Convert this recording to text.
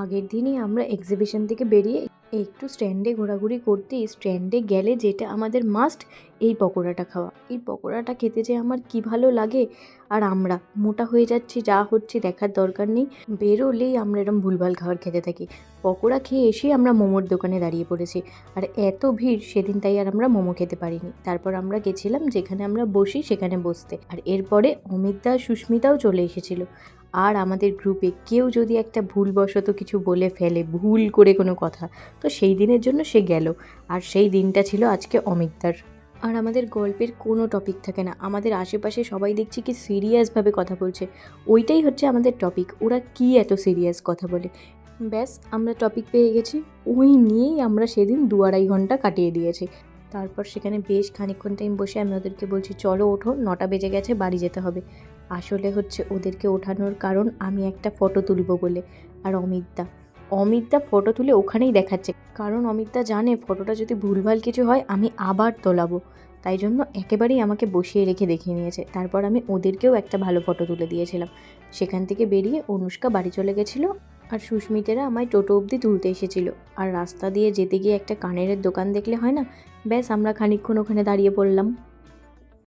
আগের দিনই আমরা এক্সিবিশন থেকে বেরিয়ে একটু স্ট্যান্ডে ঘোরাঘুরি করতেই স্ট্যান্ডে গেলে যেটা আমাদের মাস্ট এই পকোড়াটা খাওয়া। এই পকোড়াটা খেতে যে আমার কি ভালো লাগে। আর আমরা মোটা হয়ে যাচ্ছি যা হচ্ছে দেখার দরকার নেই, বেরোলেই আমরা এরম ভুলভাল খাবার খেতে থাকি। পকোড়া খেয়ে এসেই আমরা মোমোর দোকানে দাঁড়িয়ে পড়েছি, আর এত ভিড় সেদিন, তাই আর আমরা মোমো খেতে পারিনি। তারপর আমরা গেছিলাম যেখানে আমরা বসি সেখানে বসতে, আর এরপরে অমিতদা সুস্মিতাও চলে এসেছিল। আর আমাদের গ্রুপে কেউ যদি একটা ভুলবশত কিছু বলে ফেলে, ভুল করে কোনো কথা, তো সেই দিনের জন্য সে গেল। আর সেই দিনটা ছিল আজকে অমিতদার। আর আমাদের গল্পের কোনো টপিক থাকে না, আমাদের আশেপাশে সবাই দেখছি কি সিরিয়াসভাবে কথা বলছে, ওইটাই হচ্ছে আমাদের টপিক। ওরা কি এত সিরিয়াস কথা বলে। ব্যাস আমরা টপিক পেয়ে গেছি, ওই নিয়েই আমরা সেদিন 2-2.5 ঘন্টা কাটিয়ে দিয়েছি। তারপর সেখানে বেশ খানিকক্ষণ টাইম বসে আমি ওদেরকে বলছি চলো ওঠো, 9টা বেজে গেছে, বাড়ি যেতে হবে। আসলে হচ্ছে ওদেরকে ওঠানোর কারণ আমি একটা ফটো তুলব বলে। আর অমিতদা ফটো তুলে ওখানেই দেখাচ্ছে, কারণ অমিতদা জানে ফটোটা যদি ভুলভাল কিছু হয় আমি আবার তোলাবো। তাই জন্য একেবারেই আমাকে বসিয়ে রেখে দেখিয়ে নিয়েছে। তারপর আমি ওদেরকেও একটা ভালো ফটো তুলে দিয়েছিলাম। সেখান থেকে বেরিয়ে অনুষ্কা বাড়ি চলে গেছিলো, আর সুস্মিতেরা আমায় টোটো অবধি তুলতে এসেছিলো। আর রাস্তা দিয়ে যেতে গিয়ে একটা কানেরের দোকান দেখলে হয় না, ব্যাস আমরা খানিকক্ষণ ওখানে দাঁড়িয়ে পড়লাম।